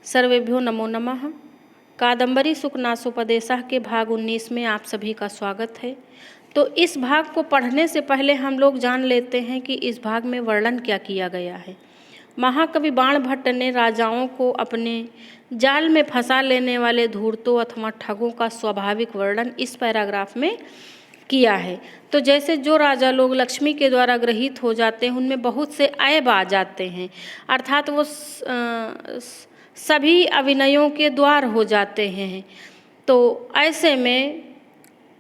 सर्वेभ्यो नमो नमः। कादम्बरी सुखनासोपदेशः के भाग 19 में आप सभी का स्वागत है। तो इस भाग को पढ़ने से पहले हम लोग जान लेते हैं कि इस भाग में वर्णन क्या किया गया है। महाकवि बाणभट्ट ने राजाओं को अपने जाल में फंसा लेने वाले धूर्तों अथवा ठगों का स्वाभाविक वर्णन इस पैराग्राफ में किया है। तो जैसे जो राजा लोग लक्ष्मी के द्वारा ग्रहित हो जाते हैं उनमें बहुत से ऐब आ जाते हैं, अर्थात वो सभी अभिनयों के द्वार हो जाते हैं। तो ऐसे में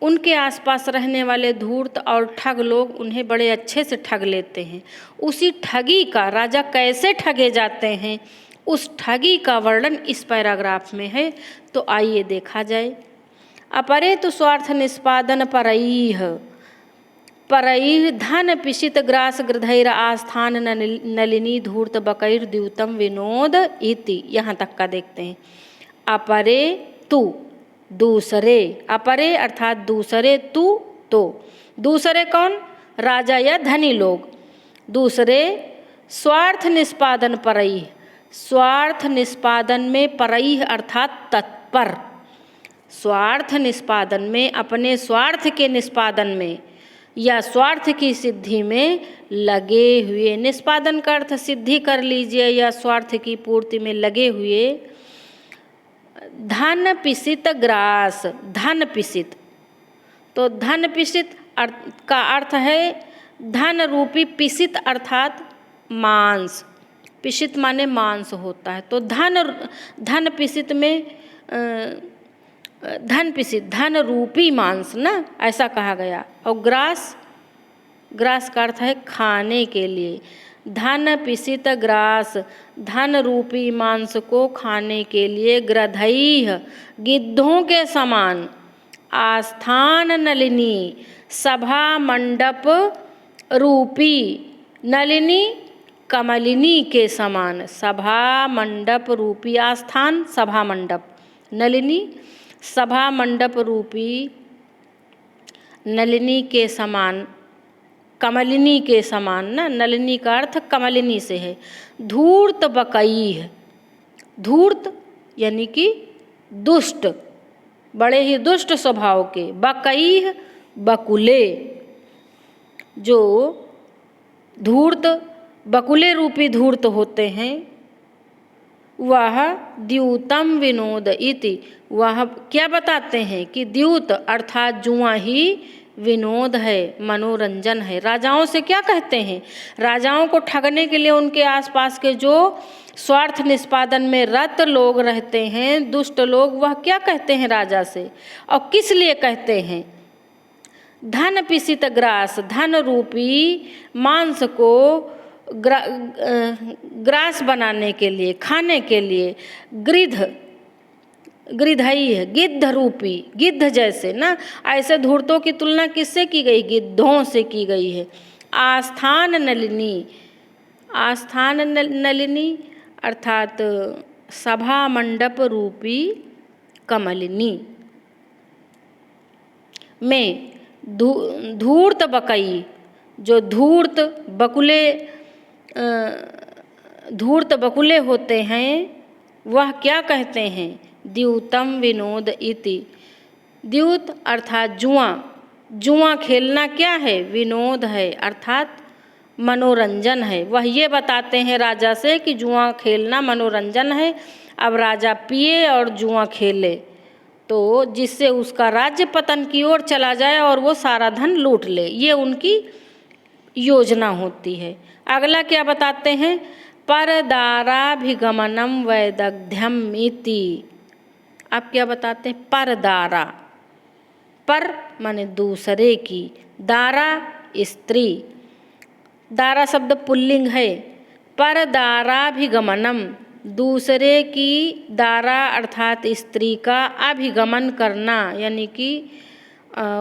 उनके आसपास रहने वाले धूर्त और ठग लोग उन्हें बड़े अच्छे से ठग लेते हैं। उसी ठगी का राजा कैसे ठगे जाते हैं उस ठगी का वर्णन इस पैराग्राफ में है। तो आइए देखा जाए। अपरे तो स्वार्थ निष्पादन परैः धन पिशित ग्रास गृधैर आस्थान नलिनी धूर्त बकैर द्यूतम विनोद इति। यहाँ तक का देखते हैं। अपरे तू दूसरे, अपरे अर्थात दूसरे, तू तो दूसरे कौन? राजा या धनी लोग। दूसरे स्वार्थ निष्पादन परैः, स्वार्थ निष्पादन में परैः अर्थात तत्पर, स्वार्थ निष्पादन में अपने स्वार्थ के निष्पादन में या स्वार्थ की सिद्धि में लगे हुए, निष्पादन का अर्थ सिद्धि कर लीजिए या स्वार्थ की पूर्ति में लगे हुए। धन पिशित ग्रास, धन पिशित, तो धन पिशित का अर्थ है धन रूपी, पिशित अर्थात मांस, पिशित माने मांस होता है। तो धन पिशित में धन पिशित, धन रूपी मांस ना, ऐसा कहा गया। और ग्रास, ग्रास का अर्थ है खाने के लिए। धन पिशित ग्रास, धन रूपी मांस को खाने के लिए। गृधैः गिद्धों के समान। आस्थान नलिनी सभा मंडप रूपी, नलिनी कमलिनी के समान। सभा मंडप रूपी आस्थान, सभा मंडप, नलिनी सभा मंडप रूपी नलिनी के समान, कमलिनी के समान ना, नलिनी का अर्थ कमलिनी से है। धूर्त बकैः, धूर्त यानी कि दुष्ट, बड़े ही दुष्ट स्वभाव के। बकैः बकुले, जो धूर्त बकुले रूपी धूर्त होते हैं, वह द्यूतम विनोद इति, वह क्या बताते हैं कि द्यूत अर्थात जुआ ही विनोद है, मनोरंजन है। राजाओं से क्या कहते हैं? राजाओं को ठगने के लिए उनके आसपास के जो स्वार्थ निष्पादन में रत लोग रहते हैं, दुष्ट लोग, वह क्या कहते हैं राजा से और किस लिए कहते हैं? धन पिशित ग्रास, धन रूपी मांस को ग्रास बनाने के लिए, खाने के लिए। गृधैः गिद्ध रूपी, गिद्ध जैसे ना, ऐसे धूर्तों की तुलना किससे की गई? गिद्धों से की गई है। आस्थान नलिनी, आस्थान नलिनी अर्थात सभा मंडप रूपी कमलिनी में। धूर्त बकई, जो धूर्त बकुले होते हैं, वह क्या कहते हैं? द्यूतम विनोद इति। द्यूत अर्थात जुआ, जुआ खेलना क्या है? विनोद है, अर्थात मनोरंजन है। वह ये बताते हैं राजा से कि जुआ खेलना मनोरंजन है। अब राजा पिए और जुआ खेले तो जिससे उसका राज्य पतन की ओर चला जाए और वो सारा धन लूट ले, ये उनकी योजना होती है। अगला क्या बताते हैं? परदाराभिगमनम वैदग्ध्यम इति। आप क्या बताते हैं? परदारा, पर माने दूसरे की, दारा स्त्री, दारा शब्द पुल्लिंग है। परदाराभिगमनम, दूसरे की, दारा अर्थात स्त्री का, अभिगमन करना यानी कि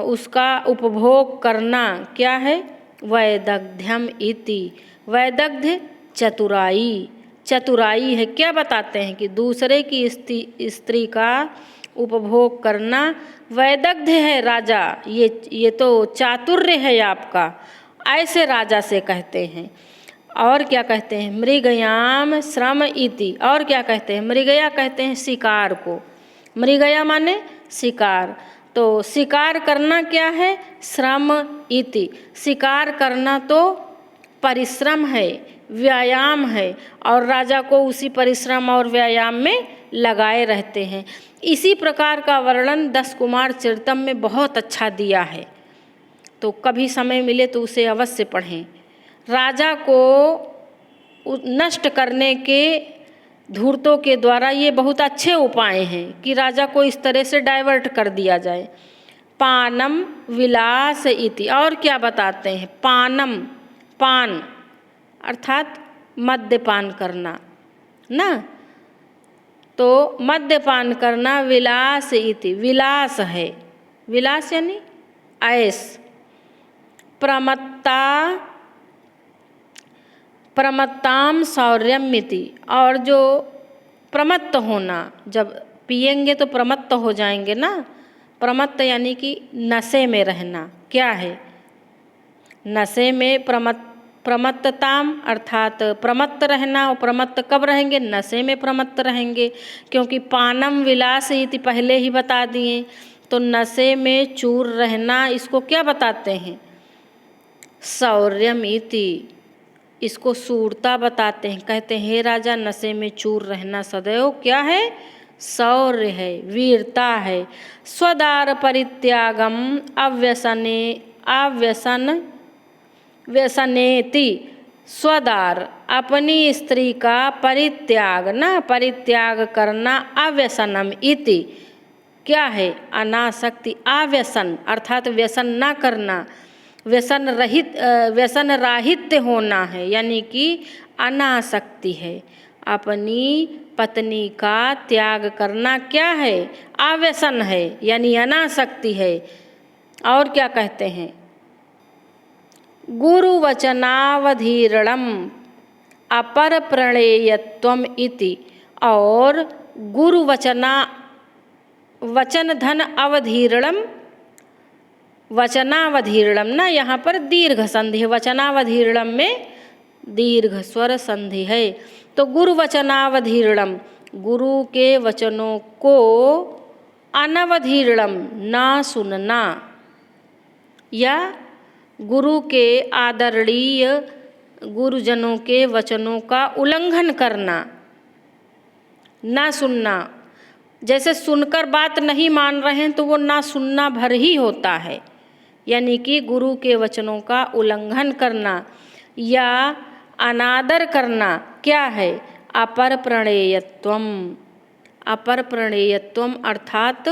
उसका उपभोग करना क्या है? वैदग्ध्यम इति। वैदग्ध्य चतुराई, चतुराई है। क्या बताते हैं कि दूसरे की स्त्री का उपभोग करना वैदग्ध्य है राजा, ये तो चातुर्य है आपका, ऐसे राजा से कहते हैं। और क्या कहते हैं, मृगयाम श्रम इति, और क्या कहते हैं, मृगया कहते हैं शिकार को, मृगया माने शिकार। तो शिकार करना क्या है, श्रम इति, शिकार करना तो परिश्रम है, व्यायाम है, और राजा को उसी परिश्रम और व्यायाम में लगाए रहते हैं। इसी प्रकार का वर्णन 10 कुमार चरितम में बहुत अच्छा दिया है, तो कभी समय मिले तो उसे अवश्य पढ़ें। राजा को नष्ट करने के धूर्तों के द्वारा ये बहुत अच्छे उपाय हैं कि राजा को इस तरह से डाइवर्ट कर दिया जाए। पानम विलास इति, और क्या बताते हैं, पानम, पान अर्थात मद्यपान करना ना, तो मद्यपान करना, विलास इति, विलास है, विलास यानी ऐश, प्रमत्ता, प्रमत्ताम शौर्यम इति, और जो प्रमत्त होना, जब पिएंगे तो प्रमत्त हो जाएंगे ना, प्रमत्त यानी कि नशे में रहना, क्या है, नशे में प्रमत्तताम अर्थात प्रमत्त रहना, और प्रमत्त कब रहेंगे, नशे में प्रमत्त रहेंगे, क्योंकि पानम विलास इति पहले ही बता दिए। तो नशे में चूर रहना, इसको क्या बताते हैं, शौर्यम इति, इसको शूरता बताते हैं। कहते हैं हे राजा, नशे में चूर रहना सदैव क्या है, शौर्य है, वीरता है। स्वदार परित्यागम अव्यसने, अव्यसन व्यसनेति, स्वदार अपनी स्त्री का परित्याग ना, परित्याग करना, अव्यसनम इति क्या है, अनासक्ति, अव्यसन अर्थात व्यसन ना करना, व्यसन रहित, व्यसन राहित्य होना है, यानी कि अनासक्ति है। अपनी पत्नी का त्याग करना क्या है, अव्यसन है, यानी अनासक्ति है। और क्या कहते हैं, गुरुवचनावधीरणम अपर प्रणेयत्वम इति, और गुरुवचना, वचन धन अवधीरणम, वचनावधीरणम ना, यहाँ पर दीर्घ संधि है, वचनावधीरणम में दीर्घ स्वर संधि है। तो गुरुवचनावधीरणम, गुरु के वचनों को अनवधीरणम ना सुनना, या गुरु के आदरणीय गुरुजनों के वचनों का उल्लंघन करना, ना सुनना। जैसे सुनकर बात नहीं मान रहे हैं तो वो ना सुनना भर ही होता है, यानी कि गुरु के वचनों का उल्लंघन करना या अनादर करना क्या है, अपर प्रणेयत्वम, अपर प्रणेयत्वम अर्थात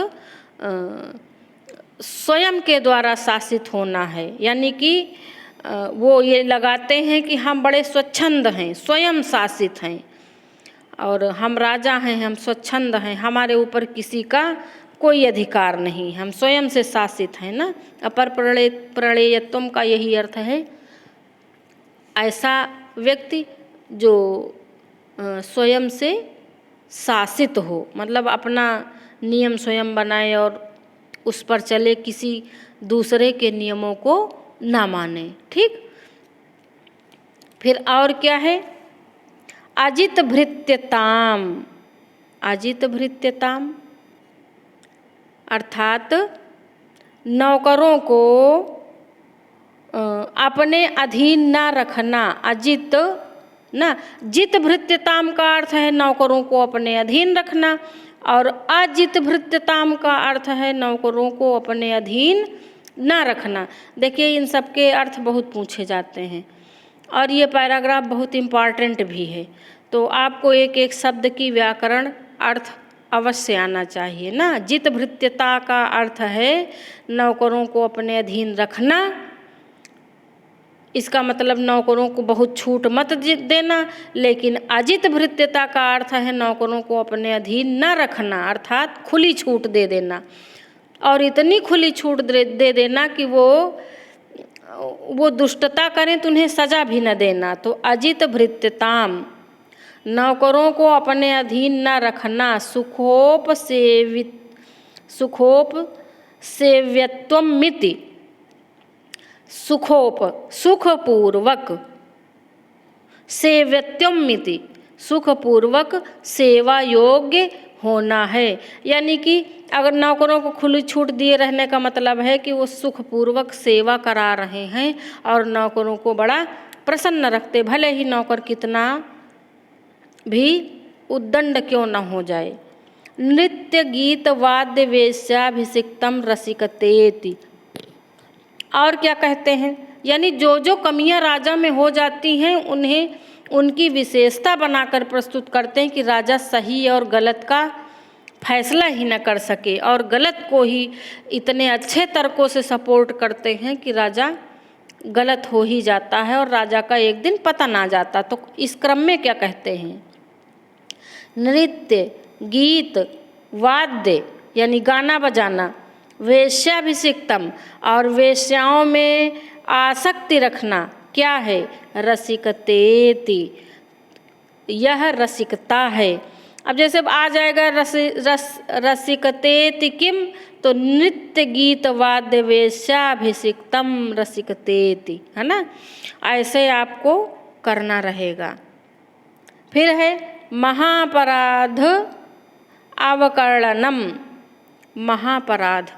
स्वयं के द्वारा शासित होना है, यानी कि वो ये लगाते हैं कि हम बड़े स्वच्छंद हैं, स्वयं शासित हैं, और हम राजा हैं, हम स्वच्छंद हैं, हमारे ऊपर किसी का कोई अधिकार नहीं, हम स्वयं से शासित हैं ना। अपर प्रणेयत्वम का यही अर्थ है, ऐसा व्यक्ति जो स्वयं से शासित हो, मतलब अपना नियम स्वयं बनाए और उस पर चले, किसी दूसरे के नियमों को ना माने। ठीक, फिर और क्या है, अजित भृत्यताम, अजित भृत्यताम अर्थात नौकरों को अपने अधीन ना रखना, अजित ना, जित भृत्यताम का अर्थ है नौकरों को अपने अधीन रखना, और अजित भृत्यताम का अर्थ है नौकरों को अपने अधीन ना रखना। देखिए इन सब के अर्थ बहुत पूछे जाते हैं, और ये पैराग्राफ बहुत इम्पॉर्टेंट भी है, तो आपको एक एक शब्द की व्याकरण अर्थ अवश्य आना चाहिए ना। जित भृत्यता का अर्थ है नौकरों को अपने अधीन रखना, इसका मतलब नौकरों को बहुत छूट मत देना, लेकिन अजित भृत्यता का अर्थ है नौकरों को अपने अधीन न रखना, अर्थात खुली छूट दे देना, और इतनी खुली छूट दे देना कि वो दुष्टता करें तो उन्हें सजा भी न देना। तो अजित भृत्यताम, नौकरों को अपने अधीन न रखना, सुखोप सेव्यत्वम मिति, सुखोप सुखपूर्वक, सेव्यत्यमिति, सुखपूर्वक सेवा योग्य होना है। यानी कि अगर नौकरों को खुली छूट दिए रहने का मतलब है कि वो सुखपूर्वक सेवा करा रहे हैं और नौकरों को बड़ा प्रसन्न रखते, भले ही नौकर कितना भी उद्दंड क्यों न हो जाए। नृत्य गीत वाद्य वेश्याभिषिक्तम रसिकतेति। और क्या कहते हैं, यानी जो जो कमियां राजा में हो जाती हैं उन्हें उनकी विशेषता बनाकर प्रस्तुत करते हैं कि राजा सही और गलत का फैसला ही न कर सके और गलत को ही इतने अच्छे तर्कों से सपोर्ट करते हैं कि राजा गलत हो ही जाता है और राजा का एक दिन पता ना जाता। तो इस क्रम में क्या कहते हैं, नृत्य गीत वाद्य यानी गाना बजाना, वेश्याभिषिक्तम और वेश्याओं में आसक्ति रखना क्या है, रसिकतेति, यह रसिकता है। अब जैसे आ जाएगा रसिकतेति किम, तो नृत्य गीत वाद्य वेश्याभिषिक्तम रसिकतेति, है ना, ऐसे आपको करना रहेगा। फिर है महापराध अवकरणम। महापराध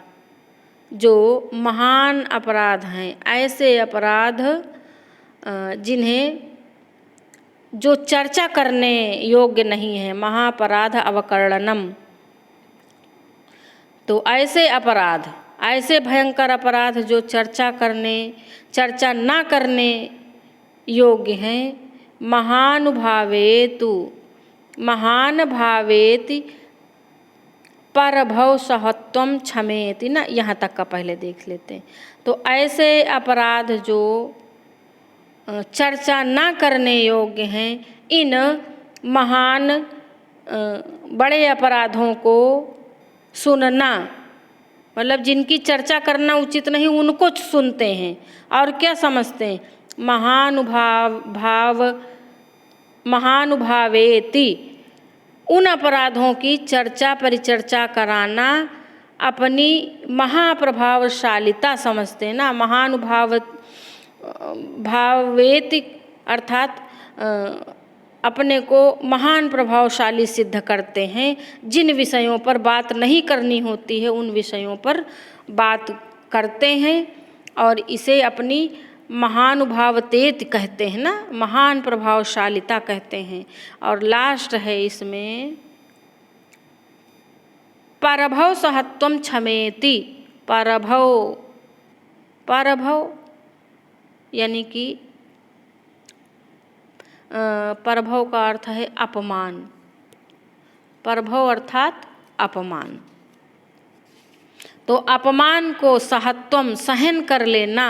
जो महान अपराध हैं, ऐसे अपराध जिन्हें जो चर्चा करने योग्य नहीं है, महापराध अवकरणम। तो ऐसे अपराध, ऐसे भयंकर अपराध जो चर्चा ना करने योग्य हैं, महानुभावेतु, महान भावेति परभव सहत्वम क्षमेति ना, यहाँ तक का पहले देख लेते हैं। तो ऐसे अपराध जो चर्चा ना करने योग्य हैं, इन महान बड़े अपराधों को सुनना, मतलब जिनकी चर्चा करना उचित नहीं उनको सुनते हैं और क्या समझते हैं, महानुभावेति, उन अपराधों की चर्चा परिचर्चा कराना अपनी महाप्रभावशालिता समझते हैं ना। भावेति अर्थात अपने को महान प्रभावशाली सिद्ध करते हैं। जिन विषयों पर बात नहीं करनी होती है उन विषयों पर बात करते हैं और इसे अपनी महानुभावतेति कहते हैं ना, महान प्रभावशालिता कहते हैं। और लास्ट है इसमें परभव सहत्वम क्षमेति। परभव यानी कि परभव का अर्थ है अपमान। परभव अर्थात अपमान। तो अपमान को सहत्वम सहन कर लेना,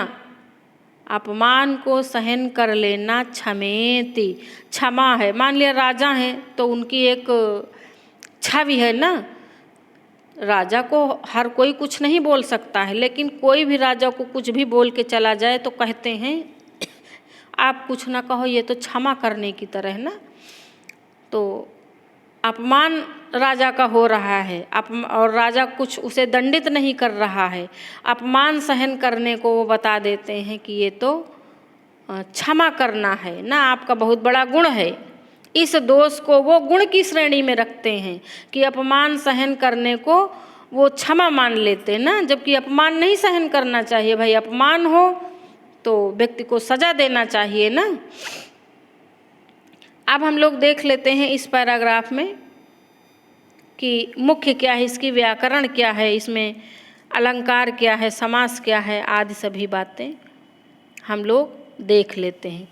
अपमान को सहन कर लेना, क्षमेति क्षमा है। मान लिया राजा हैं तो उनकी एक छवि है ना, राजा को हर कोई कुछ नहीं बोल सकता है, लेकिन कोई भी राजा को कुछ भी बोल के चला जाए तो कहते हैं आप कुछ ना कहो, ये तो क्षमा करने की तरह है ना। तो अपमान राजा का हो रहा है और राजा कुछ उसे दंडित नहीं कर रहा है, अपमान सहन करने को वो बता देते हैं कि ये तो क्षमा करना है ना, आपका बहुत बड़ा गुण है। इस दोष को वो गुण की श्रेणी में रखते हैं कि अपमान सहन करने को वो क्षमा मान लेते हैं ना, जबकि अपमान नहीं सहन करना चाहिए। भाई अपमान हो तो व्यक्ति को सजा देना चाहिए ना। अब हम लोग देख लेते हैं इस पैराग्राफ में कि मुख्य क्या है, इसकी व्याकरण क्या है, इसमें अलंकार क्या है, समास क्या है, आदि सभी बातें हम लोग देख लेते हैं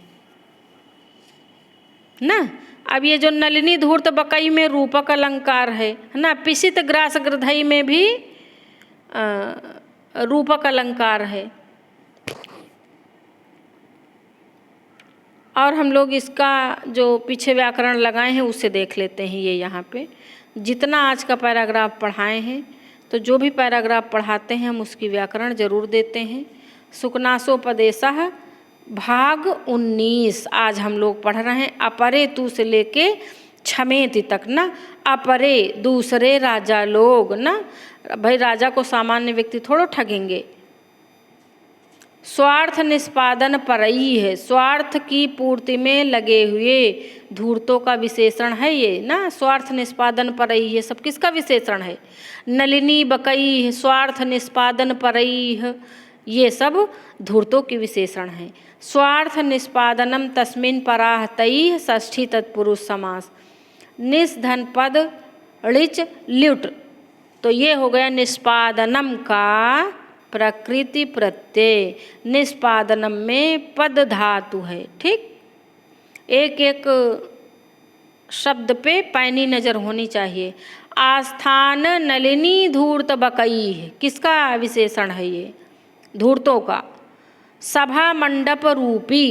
ना। अब ये जो नलिनी धूर्त बकई में रूपक अलंकार है ना, पिशित ग्रास गृधई में भी रूपक अलंकार है। और हम लोग इसका जो पीछे व्याकरण लगाए हैं उससे देख लेते हैं। ये यहाँ पे जितना आज का पैराग्राफ पढ़ाए हैं, तो जो भी पैराग्राफ पढ़ाते हैं हम उसकी व्याकरण जरूर देते हैं। सुकनासोपदेशः भाग 19 आज हम लोग पढ़ रहे हैं, अपरे तू से लेके क्षमेति तक ना। अपरे दूसरे राजा लोग ना, भाई राजा को सामान्य व्यक्ति थोड़ो ठगेंगे। स्वार्थ निष्पादन परई है, स्वार्थ की पूर्ति में लगे हुए धूर्तों का विशेषण है ये ना। स्वार्थ निष्पादन परई है सब किसका विशेषण है? नलिनी बकई है, स्वार्थ निष्पादन परई है, ये सब धूर्तों के विशेषण हैं। स्वार्थ निष्पादनम तस्मिन् पराहतैः षष्ठी तत्पुरुष समास। निस्धन पद ऋच ल्युट, तो ये हो गया निष्पादनम का प्रकृति प्रत्यय। निष्पादनम में पद धातु है, ठीक। एक एक शब्द पे पैनी नज़र होनी चाहिए। आस्थान नलिनी धूर्त बकई है, किसका विशेषण है ये? धूर्तों का। सभा मंडप रूपी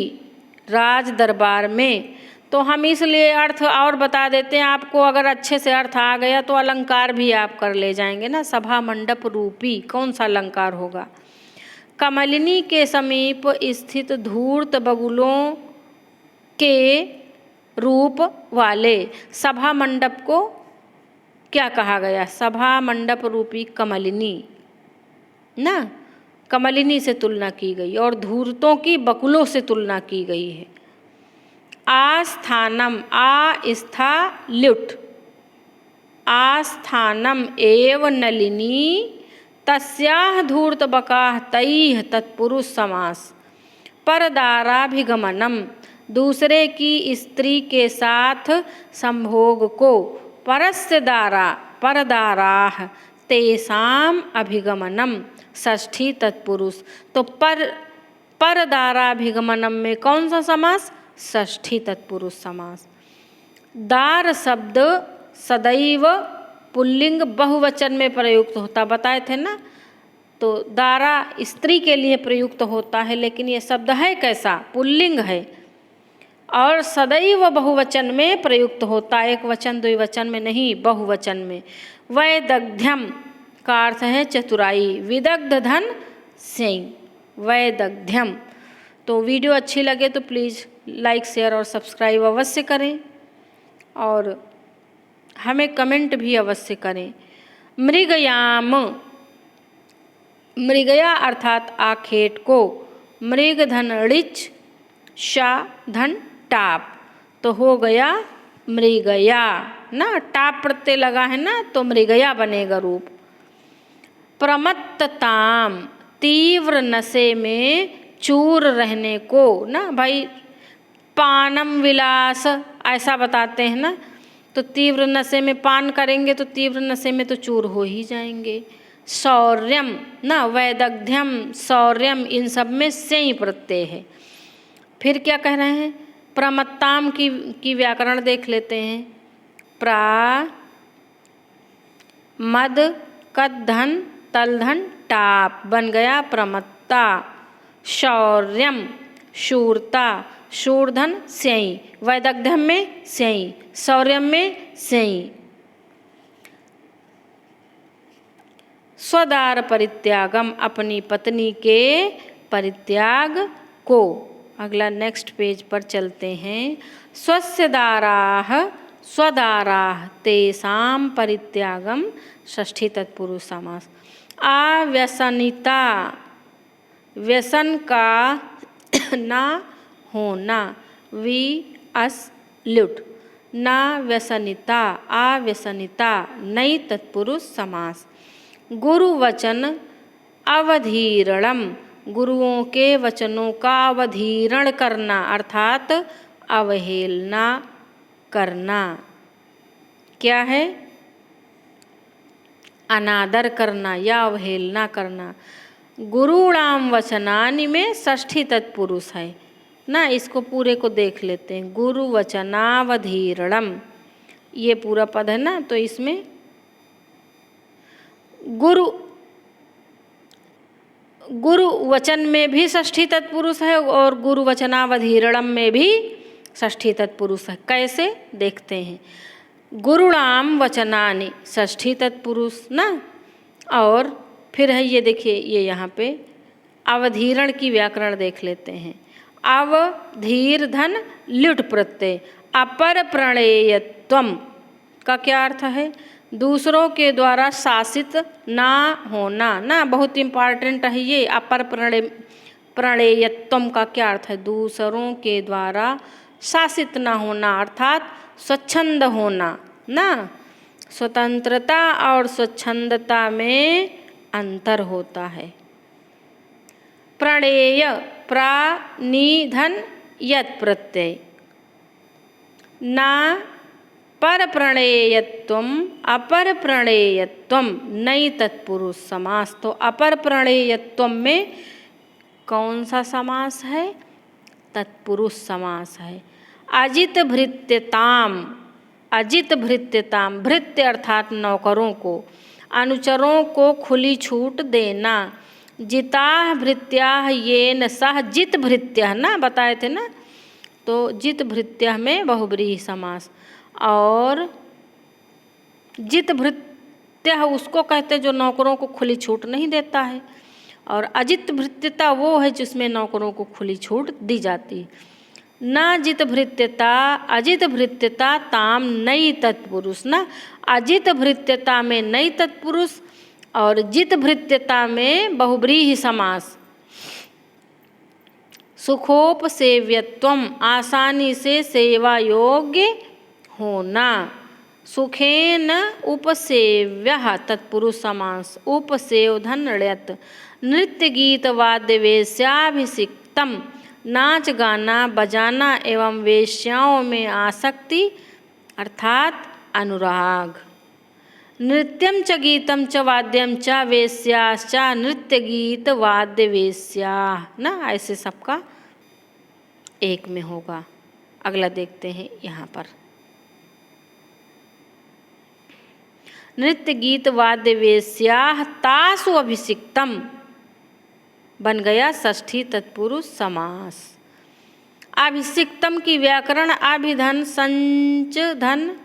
राज दरबार में, तो हम इसलिए अर्थ और बता देते हैं आपको, अगर अच्छे से अर्थ आ गया तो अलंकार भी आप कर ले जाएंगे ना। सभा मंडप रूपी कौन सा अलंकार होगा? कमलिनी के समीप स्थित धूर्त बगुलों के रूप वाले सभा मंडप को क्या कहा गया? सभा मंडप रूपी कमलिनी ना, कमलिनी से तुलना की गई और धूर्तों की बकुलों से तुलना की गई है। आस्थानम, आस्था ल्युट, आस्थानम एव नलिनी तस्याह धूर्त बकाह तैः तत्पुरुष समास। परदाराभिगमनम, दूसरे की स्त्री के साथ संभोग को, परस्य दारा परदाराह तेषाम अभिगमनम षष्ठी तत्पुरुष। तो परदाराभिगमनम में कौन सा समास? षष्ठी तत्पुरुष समास। दार शब्द सदैव पुल्लिंग बहुवचन में प्रयुक्त होता, बताए थे ना। तो दारा स्त्री के लिए प्रयुक्त होता है, लेकिन ये शब्द है कैसा? पुल्लिंग है और सदैव बहुवचन में प्रयुक्त होता है, एक वचन द्विवचन में नहीं, बहुवचन में। वैदग्ध्यम का अर्थ है चतुराई, विदग्ध धन सिंह, वैदग्ध्यम। तो वीडियो अच्छी लगे तो प्लीज़ लाइक शेयर और सब्सक्राइब अवश्य करें और हमें कमेंट भी अवश्य करें। मृगयाम, मृगया अर्थात आखेट को, मृग धन ऋच शा धन टाप, तो हो गया मृगया ना। टाप प्रत्यय लगा है ना, तो मृगया बनेगा रूप। प्रमत्तताम, तीव्र नशे में चूर रहने को ना भाई। पानम विलास ऐसा बताते हैं ना, तो तीव्र नशे में पान करेंगे तो तीव्र नशे में तो चूर हो ही जाएंगे। शौर्यम ना, वैदग्ध्यम शौर्यम, इन सब में से ही प्रत्यय है। फिर क्या कह रहे हैं? प्रमत्ताम की व्याकरण देख लेते हैं। प्रा मद कद धन तल धन टाप बन गया प्रमत्ता। शौर्यम शूरता, शूरधन स्यई, वैदग्ध्यम में स्यई, शौर्यम में स्यई। स्वदार परित्यागम, अपनी पत्नी के परित्याग को। अगला नेक्स्ट पेज पर चलते हैं। स्वस्य दाराह स्वदाराह तेषाम परित्यागम षष्ठी तत्पुरुष समास। आव्यसनिता, व्यसन का ना होना, वी अस ल्युट, ना व्यसनिता आव्यसनिता नई तत्पुरुष समास। गुरुवचन अवधीरणम, गुरुओं के वचनों का अवधीरण करना अर्थात अवहेलना करना। क्या है? अनादर करना या अवहेलना करना। गुरुणाम वचनानि में षष्ठी तत्पुरुष है ना, इसको पूरे को देख लेते हैं। गुरु वचनावधीरणम, ये पूरा पद है ना, तो इसमें गुरु वचन में भी षष्ठी तत्पुरुष है और गुरु वचनावधीरणम में भी षष्ठी तत्पुरुष है। कैसे देखते हैं? गुरुणाम वचनानि षष्ठी तत्पुरुष ना, और फिर है ये देखिए, ये यहाँ पे अवधीरण की व्याकरण देख लेते हैं। अवधीर धन ल्युट प्रत्यय। अपर प्रणेयत्वम का क्या अर्थ है? दूसरों के द्वारा शासित ना होना ना, बहुत इम्पॉर्टेंट है ये। अपर प्रणेयत्वम का क्या अर्थ है? दूसरों के द्वारा शासित न होना, अर्थात स्वच्छंद होना ना। स्वतंत्रता और स्वच्छंदता में अंतर होता है। प्रणेय प्रानिधन यत प्रत्यय ना पर प्रणेयत्वम अपर प्रणेयत्वम नई तत्पुरुष समास। तो अपर प्रणेयत्वम में कौन सा समास है? तत्पुरुष समास है। अजित भृत्यताम, अजित भृत्यताम, भृत्य अर्थात नौकरों को, अनुचरों को खुली छूट देना। जिताह भृत्याह येन सह जित भृत्यः ना बताए थे ना, तो जित भृत्यः में बहुब्रीहि समास। और जित भृत्यः उसको कहते जो नौकरों को खुली छूट नहीं देता है, और अजित भृत्यता वो है जिसमें नौकरों को खुली छूट दी जाती है। न जित भृत्यता अजित भृत्यता ताम नई तत्पुरुष ना, अजित भृत्यता में नई तत्पुरुष और जित भृत्यता में बहुब्रीहि समास। सुखोपसेव्यत्वम आसानी से सेवा योग्य होना। सुखेन उपसेव्यः तत्पुरुष समास। उपसेवधन ण्यत्। नृत्य गीत वाद्य वेश्याभिषिक्तम, नाच गाना बजाना एवं वेश्याओं में आसक्ति अर्थात अनुराग। नृत्यम च गीतम च वाद्यम च वेश्याश्च नृत्य गीत वाद्य वेश्या ना, ऐसे सबका एक में होगा। अगला देखते हैं यहाँ पर। नृत्य गीत वाद्य वेश्या तासु अभिषिक्तम बन गया षष्ठी तत्पुरुष समास। अभिषिक्तम की व्याकरण अभिधन संच धन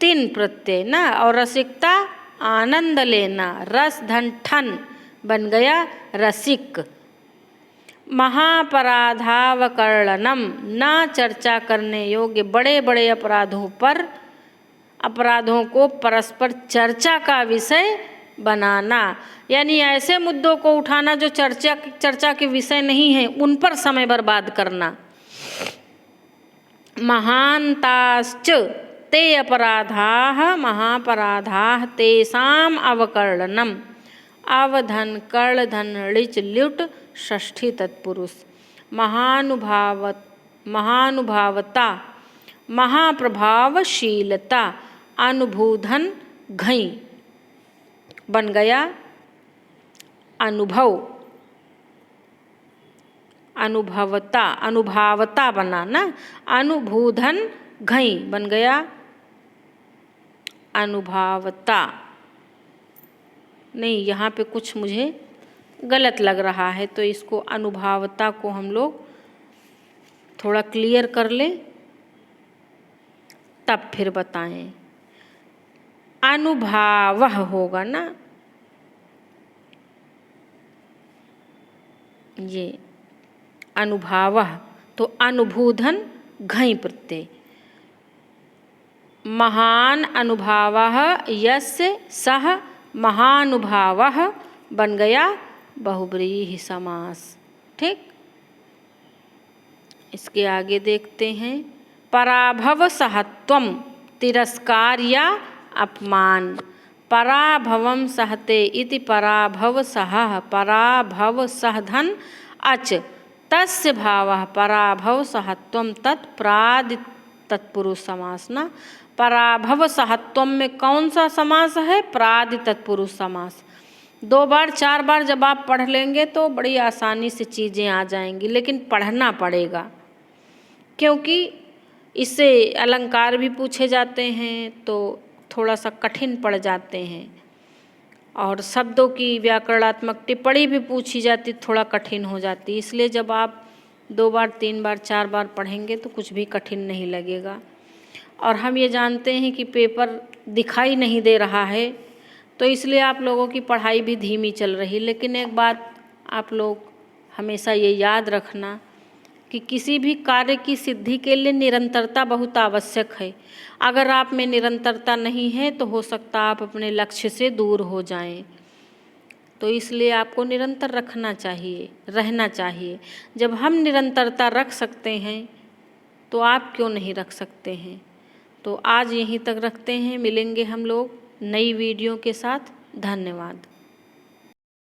तीन प्रत्यय ना, और रसिकता आनंद लेना, रस धन ठन बन गया रसिक। महापराधावकर्णनम ना चर्चा करने योग्य बड़े बड़े अपराधों पर, अपराधों को परस्पर चर्चा का विषय बनाना, यानी ऐसे मुद्दों को उठाना जो चर्चा के विषय नहीं है, उन पर समय बर्बाद करना। महानताश्च ते अपराधाः महापराधाः तेषाम् अवकर्णनम। अवधन कर्ण धन ऋच ल्युट षष्ठी तत्पुरुष। महानुभावता महाप्रभावशीलता अनुभूधन घई बन गया अनुभव। अनुभवता अनुभावता बना ना, अनुभूधन घई बन गया अनुभावता। नहीं, यहाँ पे कुछ मुझे गलत लग रहा है, तो इसको अनुभावता को हम लोग थोड़ा क्लियर कर लें तब फिर बताएं। अनुभावः होगा ना, ये अनुभावः, तो अनुभूधन घई प्रत्यय। महान अनुभावः यस्य सः महानुभावः बन गया बहुब्रीहि समास। ठीक, इसके आगे देखते हैं। पराभव सहत्वम तिरस्कार या अपमान। पराभवम सहते इति पराभव सहः। पराभव सहधन अच तस्य भावः पराभव सहत्वम तत्प्रादि तत्पुरुष समास ना। पराभव सहत्वम में कौन सा समास है? प्रादि तत्पुरुष समास। 2 बार 4 बार जब आप पढ़ लेंगे तो बड़ी आसानी से चीज़ें आ जाएंगी, लेकिन पढ़ना पड़ेगा, क्योंकि इससे अलंकार भी पूछे जाते हैं तो थोड़ा सा कठिन पड़ जाते हैं, और शब्दों की व्याकरणात्मक टिप्पणी भी पूछी जाती, थोड़ा कठिन हो जाती। इसलिए जब आप 2 बार 3 बार 4 बार पढ़ेंगे तो कुछ भी कठिन नहीं लगेगा। और हम ये जानते हैं कि पेपर दिखाई नहीं दे रहा है, तो इसलिए आप लोगों की पढ़ाई भी धीमी चल रही। लेकिन एक बात आप लोग हमेशा ये याद रखना कि किसी भी कार्य की सिद्धि के लिए निरंतरता बहुत आवश्यक है। अगर आप में निरंतरता नहीं है तो हो सकता आप अपने लक्ष्य से दूर हो जाएं। तो इसलिए आपको निरंतर रखना चाहिए, रहना चाहिए। जब हम निरंतरता रख सकते हैं तो आप क्यों नहीं रख सकते हैं। तो आज यहीं तक रखते हैं, मिलेंगे हम लोग नई वीडियो के साथ। धन्यवाद।